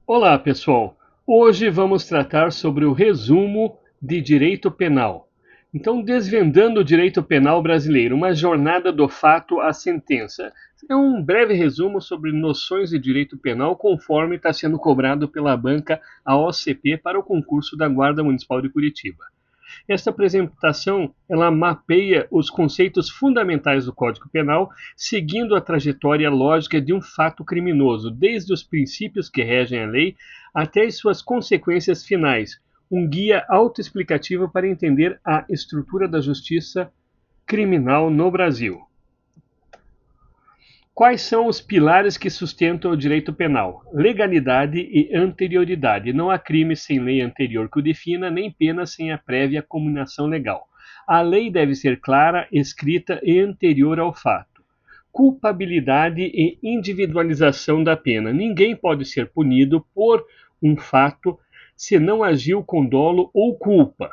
Olá, pessoal! Hoje vamos tratar sobre o resumo de direito penal. Então, desvendando o direito penal brasileiro, uma jornada do fato à sentença. É um breve resumo sobre noções de direito penal conforme está sendo cobrado pela banca a OCP para o concurso da Guarda Municipal de Curitiba. Esta apresentação ela mapeia os conceitos fundamentais do Código Penal, seguindo a trajetória lógica de um fato criminoso, desde os princípios que regem a lei até as suas consequências finais, um guia autoexplicativo para entender a estrutura da justiça criminal no Brasil. Quais são os pilares que sustentam o direito penal? Legalidade e anterioridade. Não há crime sem lei anterior que o defina, nem pena sem a prévia cominação legal. A lei deve ser clara, escrita e anterior ao fato. Culpabilidade e individualização da pena. Ninguém pode ser punido por um fato se não agiu com dolo ou culpa.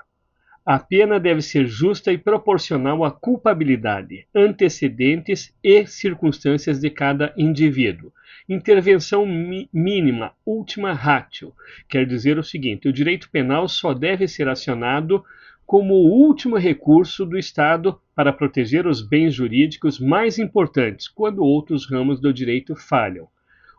A pena deve ser justa e proporcional à culpabilidade, antecedentes e circunstâncias de cada indivíduo. Intervenção mínima, ultima ratio, quer dizer o seguinte: o direito penal só deve ser acionado como o último recurso do Estado para proteger os bens jurídicos mais importantes, quando outros ramos do direito falham.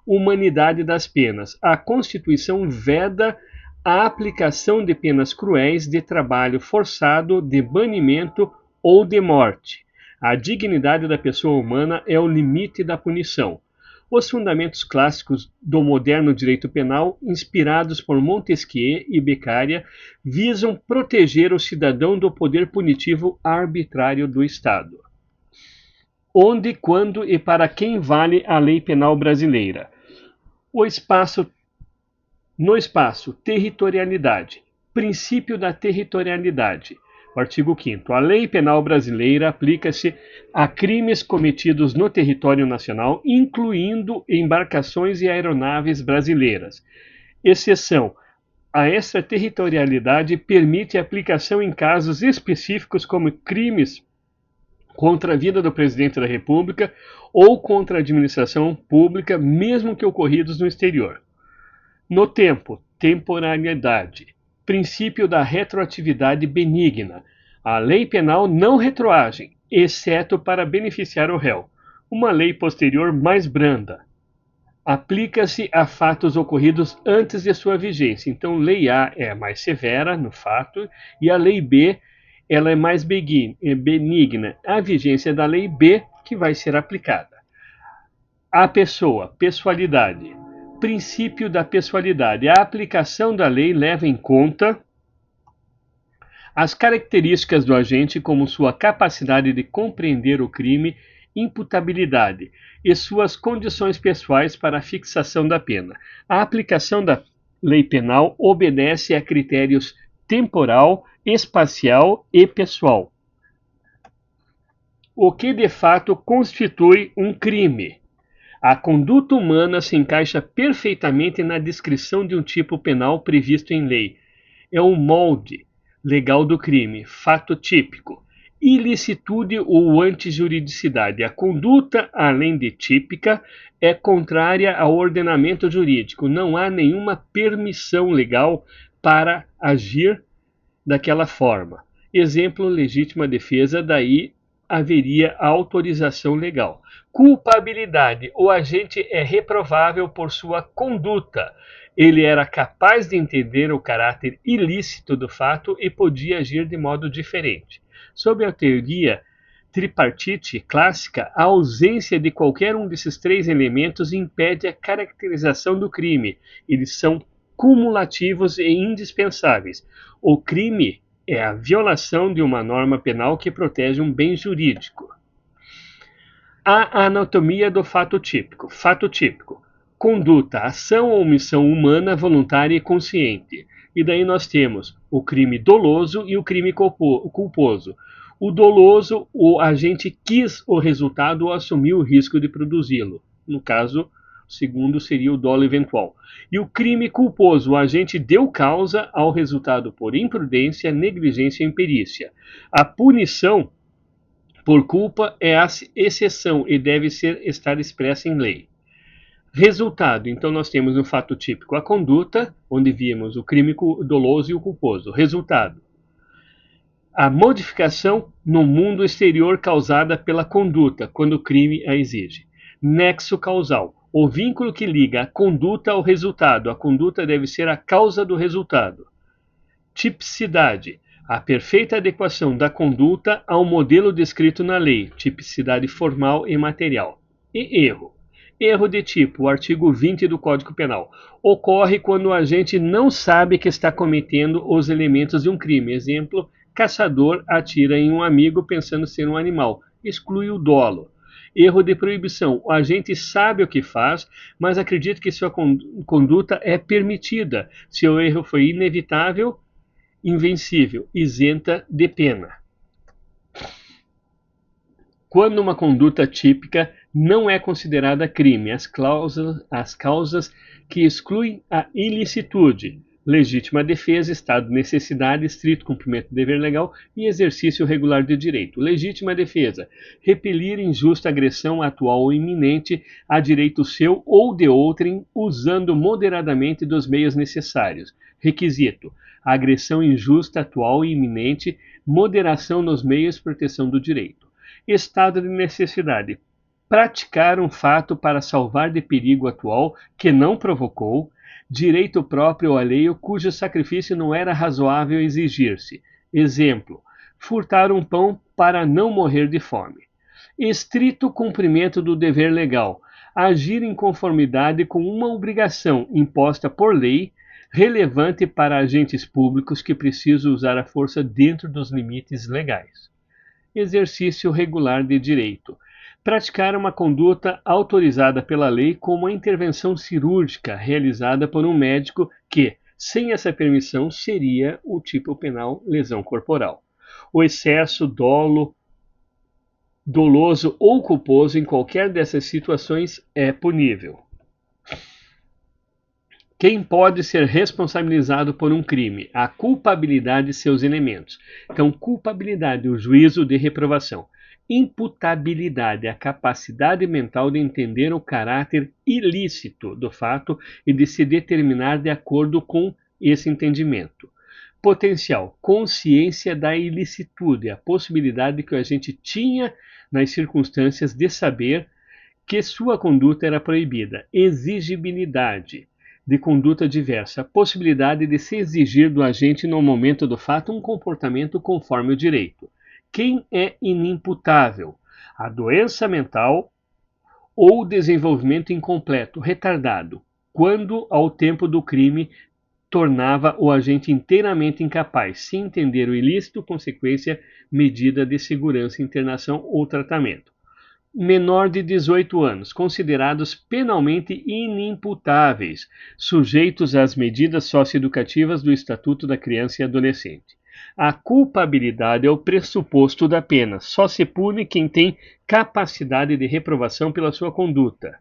Humanidade das penas. A Constituição veda a aplicação de penas cruéis, de trabalho forçado, de banimento ou de morte. A dignidade da pessoa humana é o limite da punição. Os fundamentos clássicos do moderno direito penal, inspirados por Montesquieu e Beccaria, visam proteger o cidadão do poder punitivo arbitrário do Estado. Onde, quando e para quem vale a lei penal brasileira? No espaço, territorialidade. Princípio da territorialidade. O artigo 5º. A lei penal brasileira aplica-se a crimes cometidos no território nacional, incluindo embarcações e aeronaves brasileiras. Exceção: a extraterritorialidade permite aplicação em casos específicos como crimes contra a vida do presidente da República ou contra a administração pública, mesmo que ocorridos no exterior. No tempo, temporalidade. Princípio da retroatividade benigna. A lei penal não retroage, exceto para beneficiar o réu. Uma lei posterior mais branda. Aplica-se a fatos ocorridos antes de sua vigência. Então, lei A é mais severa no fato e a lei B ela é mais benigna. A vigência da lei B que vai ser aplicada. A pessoa, pessoalidade. Princípio da pessoalidade. A aplicação da lei leva em conta as características do agente, como sua capacidade de compreender o crime, imputabilidade e suas condições pessoais para a fixação da pena. A aplicação da lei penal obedece a critérios temporal, espacial e pessoal. O que de fato constitui um crime? A conduta humana se encaixa perfeitamente na descrição de um tipo penal previsto em lei. É um molde legal do crime, fato típico. Ilicitude ou antijuridicidade. A conduta, além de típica, é contrária ao ordenamento jurídico. Não há nenhuma permissão legal para agir daquela forma. Exemplo, legítima defesa, daí haveria autorização legal. Culpabilidade. O agente é reprovável por sua conduta. Ele era capaz de entender o caráter ilícito do fato e podia agir de modo diferente. Sob a teoria tripartite clássica, a ausência de qualquer um desses três elementos impede a caracterização do crime. Eles são cumulativos e indispensáveis. O crime é a violação de uma norma penal que protege um bem jurídico. A anatomia do fato típico. Fato típico. Conduta, ação ou omissão humana, voluntária e consciente. E daí nós temos o crime doloso e o crime culposo. O doloso, o agente quis o resultado ou assumiu o risco de produzi-lo. No caso, o segundo seria o dolo eventual. E o crime culposo, o agente deu causa ao resultado por imprudência, negligência e imperícia. A punição por culpa é a exceção e deve estar expressa em lei. Resultado. Então nós temos no fato típico a conduta, onde vimos o crime doloso e o culposo. Resultado. A modificação no mundo exterior causada pela conduta, quando o crime a exige. Nexo causal. O vínculo que liga a conduta ao resultado. A conduta deve ser a causa do resultado. Tipicidade. A perfeita adequação da conduta ao modelo descrito na lei. Tipicidade formal e material. E erro. Erro de tipo, o artigo 20 do Código Penal. Ocorre quando o agente não sabe que está cometendo os elementos de um crime. Exemplo, caçador atira em um amigo pensando ser um animal. Exclui o dolo. Erro de proibição. O agente sabe o que faz, mas acredita que sua conduta é permitida. Seu erro foi inevitável, invencível, isenta de pena. Quando uma conduta típica não é considerada crime, as causas que excluem a ilicitude, legítima defesa, estado de necessidade, estrito cumprimento do dever legal e exercício regular de direito. Legítima defesa, repelir injusta agressão atual ou iminente a direito seu ou de outrem, usando moderadamente dos meios necessários. Requisito, agressão injusta atual e iminente, moderação nos meios, proteção do direito. Estado de necessidade, praticar um fato para salvar de perigo atual que não provocou, direito próprio ou alheio cujo sacrifício não era razoável exigir-se. Exemplo, furtar um pão para não morrer de fome. Estrito cumprimento do dever legal, agir em conformidade com uma obrigação imposta por lei, relevante para agentes públicos que precisam usar a força dentro dos limites legais. Exercício regular de direito. Praticar uma conduta autorizada pela lei como a intervenção cirúrgica realizada por um médico que, sem essa permissão, seria o tipo penal lesão corporal. O excesso, doloso ou culposo em qualquer dessas situações é punível. Quem pode ser responsabilizado por um crime? A culpabilidade e seus elementos. Então, culpabilidade, o juízo de reprovação. Imputabilidade, a capacidade mental de entender o caráter ilícito do fato e de se determinar de acordo com esse entendimento. Potencial, consciência da ilicitude, a possibilidade que o agente tinha nas circunstâncias de saber que sua conduta era proibida. Exigibilidade, de conduta diversa, a possibilidade de se exigir do agente no momento do fato um comportamento conforme o direito. Quem é inimputável? A doença mental ou desenvolvimento incompleto, retardado, quando ao tempo do crime tornava o agente inteiramente incapaz, se entender o ilícito, consequência, medida de segurança, internação ou tratamento. Menor de 18 anos, considerados penalmente inimputáveis, sujeitos às medidas socioeducativas do Estatuto da Criança e Adolescente. A culpabilidade é o pressuposto da pena. Só se pune quem tem capacidade de reprovação pela sua conduta.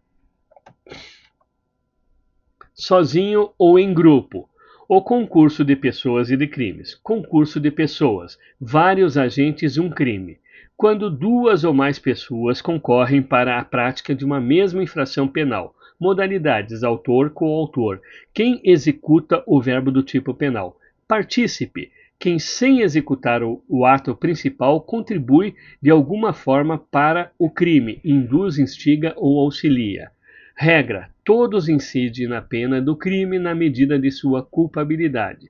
Sozinho ou em grupo. O concurso de pessoas e de crimes. Concurso de pessoas. Vários agentes, um crime. Quando duas ou mais pessoas concorrem para a prática de uma mesma infração penal. Modalidades: autor, coautor. Quem executa o verbo do tipo penal. Partícipe. Quem, sem executar o ato principal, contribui de alguma forma para o crime, induz, instiga ou auxilia. Regra: todos incidem na pena do crime na medida de sua culpabilidade.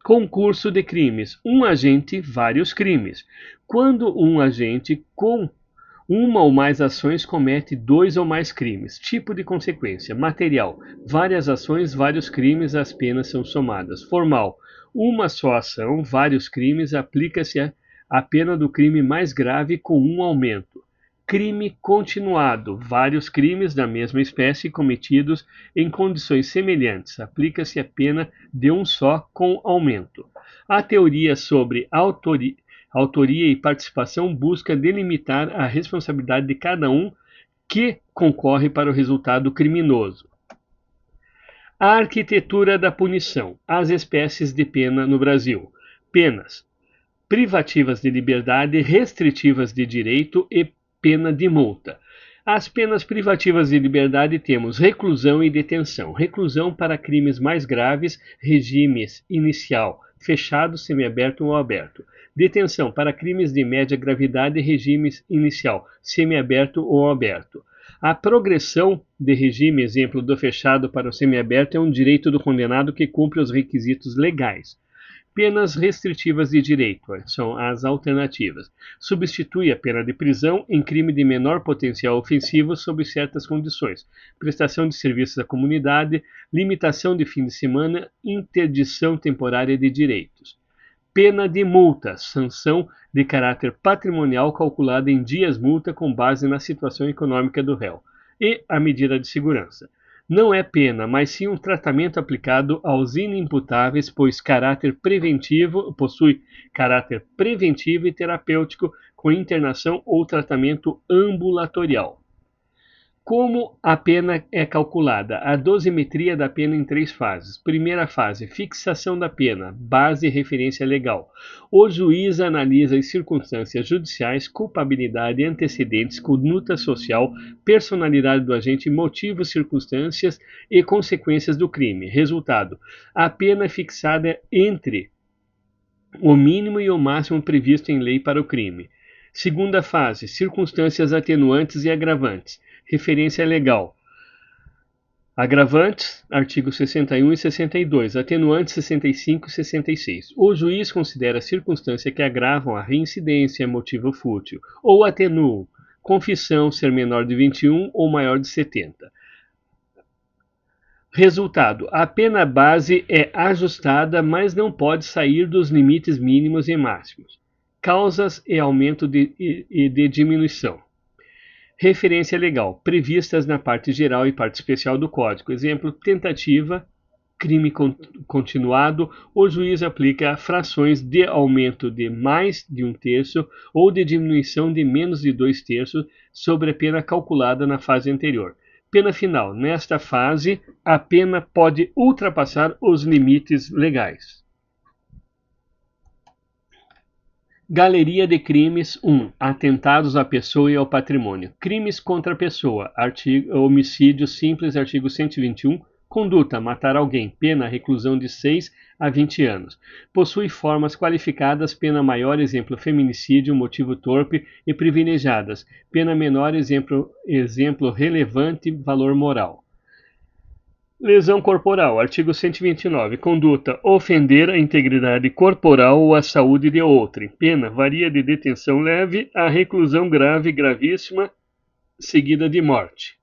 Concurso de crimes. Um agente, vários crimes. Quando um agente com uma ou mais ações comete dois ou mais crimes. Tipo de consequência. Material: várias ações, vários crimes, as penas são somadas. Formal: uma só ação, vários crimes, aplica-se a pena do crime mais grave com um aumento. Crime continuado: vários crimes da mesma espécie cometidos em condições semelhantes. Aplica-se a pena de um só com aumento. A teoria sobre autoria e participação busca delimitar a responsabilidade de cada um que concorre para o resultado criminoso. A arquitetura da punição. As espécies de pena no Brasil. Penas privativas de liberdade, restritivas de direito e pena de multa. As penas privativas de liberdade temos reclusão e detenção. Reclusão para crimes mais graves, regimes inicial, fechado, semiaberto ou aberto. Detenção para crimes de média gravidade, regimes inicial, semiaberto ou aberto. A progressão de regime, exemplo do fechado para o semiaberto, é um direito do condenado que cumpre os requisitos legais. Penas restritivas de direito são as alternativas. Substitui a pena de prisão em crime de menor potencial ofensivo sob certas condições. Prestação de serviços à comunidade, limitação de fim de semana, interdição temporária de direitos. Pena de multa, sanção de caráter patrimonial calculada em dias multa com base na situação econômica do réu. E a medida de segurança. Não é pena, mas sim um tratamento aplicado aos inimputáveis, pois possui caráter preventivo e terapêutico com internação ou tratamento ambulatorial. Como a pena é calculada? A dosimetria da pena em 3 fases. Primeira fase, fixação da pena, base e referência legal. O juiz analisa as circunstâncias judiciais, culpabilidade, antecedentes, conduta social, personalidade do agente, motivos, circunstâncias e consequências do crime. Resultado, a pena é fixada entre o mínimo e o máximo previsto em lei para o crime. Segunda fase, circunstâncias atenuantes e agravantes. Referência legal. Agravantes, artigos 61 e 62. Atenuantes, 65 e 66. O juiz considera a circunstância que agravam a reincidência, motivo fútil, ou atenuam, confissão, ser menor de 21 ou maior de 70. Resultado, a pena base é ajustada, mas não pode sair dos limites mínimos e máximos. Causas e aumento de diminuição. Referência legal, previstas na parte geral e parte especial do Código. Exemplo, tentativa, crime continuado, o juiz aplica frações de aumento de mais de 1/3 ou de diminuição de menos de 2/3 sobre a pena calculada na fase anterior. Pena final. Nesta fase, a pena pode ultrapassar os limites legais. Galeria de crimes 1. Atentados à pessoa e ao patrimônio. Crimes contra a pessoa. Homicídio simples, artigo 121. Conduta, matar alguém. Pena, reclusão de 6 a 20 anos. Possui formas qualificadas, pena maior, exemplo, feminicídio, motivo torpe e privilegiadas. Pena menor, exemplo relevante, valor moral. Lesão corporal, artigo 129. Conduta, ofender a integridade corporal ou a saúde de outrem. Pena, varia de detenção leve a reclusão grave, gravíssima, seguida de morte.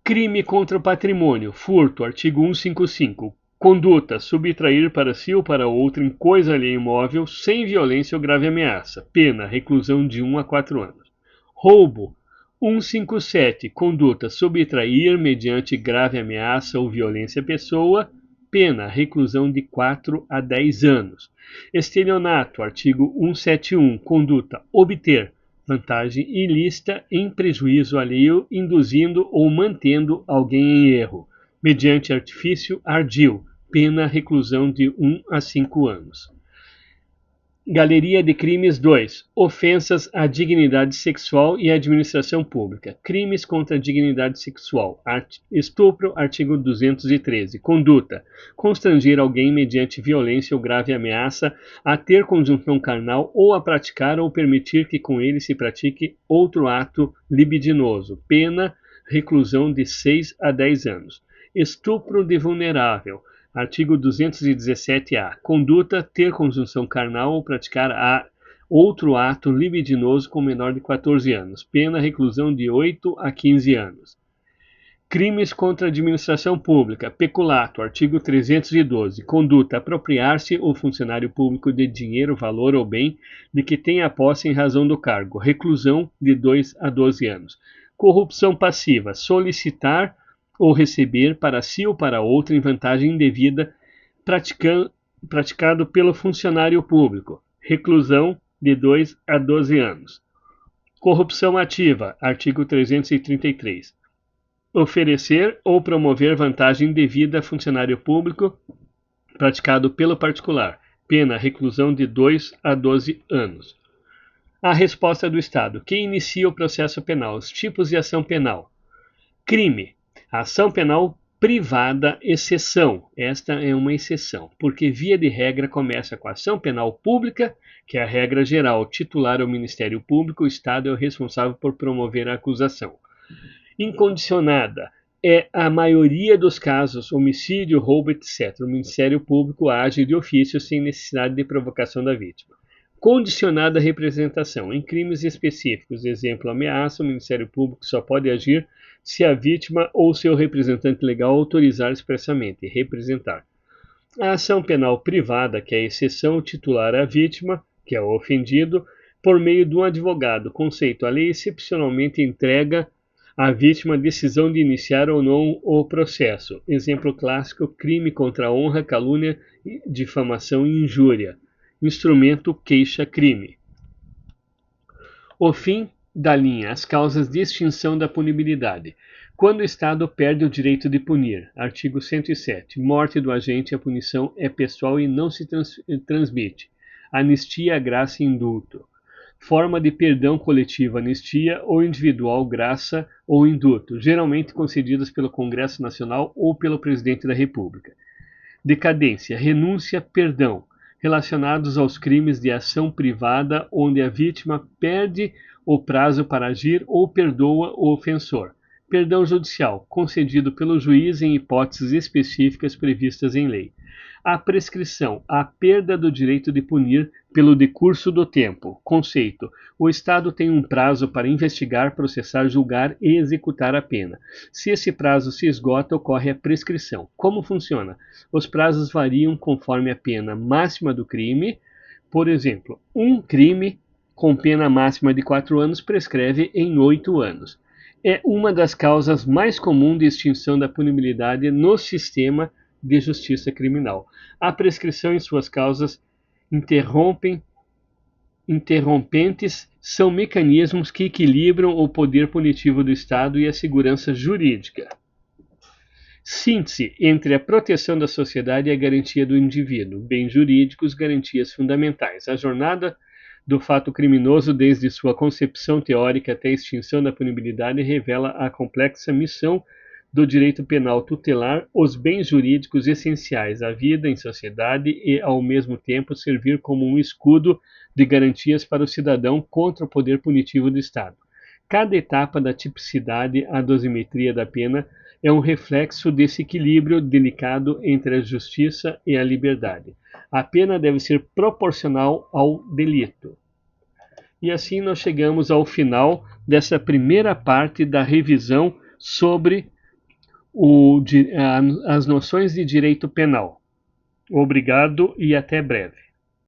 Crime contra o patrimônio, furto, artigo 155. Conduta, subtrair para si ou para outrem coisa alheia imóvel, sem violência ou grave ameaça. Pena, reclusão de 1 a 4 anos. Roubo, 157. Conduta, subtrair mediante grave ameaça ou violência à pessoa. Pena, reclusão de 4 a 10 anos. Estelionato, artigo 171. Conduta, obter vantagem ilícita em prejuízo alheio, induzindo ou mantendo alguém em erro, mediante artifício ardil. Pena, reclusão de 1 a 5 anos. Galeria de crimes 2. Ofensas à dignidade sexual e à administração pública. Crimes contra a dignidade sexual. Estupro, artigo 213. Conduta. Constranger alguém mediante violência ou grave ameaça a ter conjunção carnal ou a praticar ou permitir que com ele se pratique outro ato libidinoso. Pena, reclusão de 6 a 10 anos. Estupro de vulnerável. Artigo 217-A. Conduta, ter conjunção carnal ou praticar outro ato libidinoso com menor de 14 anos. Pena, reclusão de 8 a 15 anos. Crimes contra a administração pública. Peculato, artigo 312. Conduta, apropriar-se o funcionário público de dinheiro, valor ou bem de que tenha posse em razão do cargo. Reclusão de 2 a 12 anos. Corrupção passiva. Solicitar ou receber para si ou para outra em vantagem indevida praticado pelo funcionário público. Reclusão de 2 a 12 anos. Corrupção ativa, artigo 333. Oferecer ou promover vantagem indevida a funcionário público praticado pelo particular. Pena, reclusão de 2 a 12 anos. A resposta do Estado. Quem inicia o processo penal? Os tipos de ação penal. Crime. Ação penal privada, exceção. Esta é uma exceção, porque via de regra começa com a ação penal pública, que é a regra geral. O titular é o Ministério Público, o Estado é o responsável por promover a acusação. Incondicionada. É a maioria dos casos, homicídio, roubo, etc. O Ministério Público age de ofício sem necessidade de provocação da vítima. Condicionada à representação. Em crimes específicos, exemplo, ameaça, o Ministério Público só pode agir se a vítima ou seu representante legal autorizar expressamente, representar. A ação penal privada, que é a exceção, titular à vítima, que é o ofendido, por meio de um advogado. Conceito: a lei excepcionalmente entrega à vítima a decisão de iniciar ou não o processo. Exemplo clássico: crime contra a honra, calúnia, difamação e injúria. Instrumento: queixa-crime. O fim da linha. As causas de extinção da punibilidade. Quando o Estado perde o direito de punir. Artigo 107. Morte do agente. A punição é pessoal e não se transmite. Anistia, graça e indulto. Forma de perdão coletivo: anistia, ou individual, graça ou indulto, geralmente concedidas pelo Congresso Nacional ou pelo Presidente da República. Decadência, renúncia, perdão, relacionados aos crimes de ação privada onde a vítima perde o prazo para agir ou perdoa o ofensor. Perdão judicial, concedido pelo juiz em hipóteses específicas previstas em lei. A prescrição, a perda do direito de punir pelo decurso do tempo. Conceito: o Estado tem um prazo para investigar, processar, julgar e executar a pena. Se esse prazo se esgota, ocorre a prescrição. Como funciona? Os prazos variam conforme a pena máxima do crime. Por exemplo, um crime com pena máxima de 4 anos prescreve em 8 anos. É uma das causas mais comuns de extinção da punibilidade no sistema de justiça criminal. A prescrição e suas causas interrompentes são mecanismos que equilibram o poder punitivo do Estado e a segurança jurídica. Síntese entre a proteção da sociedade e a garantia do indivíduo. Bens jurídicos, garantias fundamentais. A jornada do fato criminoso, desde sua concepção teórica até a extinção da punibilidade, revela a complexa missão do direito penal tutelar os bens jurídicos essenciais à vida em sociedade e, ao mesmo tempo, servir como um escudo de garantias para o cidadão contra o poder punitivo do Estado. Cada etapa da tipicidade, a dosimetria da pena, é um reflexo desse equilíbrio delicado entre a justiça e a liberdade. A pena deve ser proporcional ao delito. E assim nós chegamos ao final dessa primeira parte da revisão sobre as noções de direito penal. Obrigado e até breve.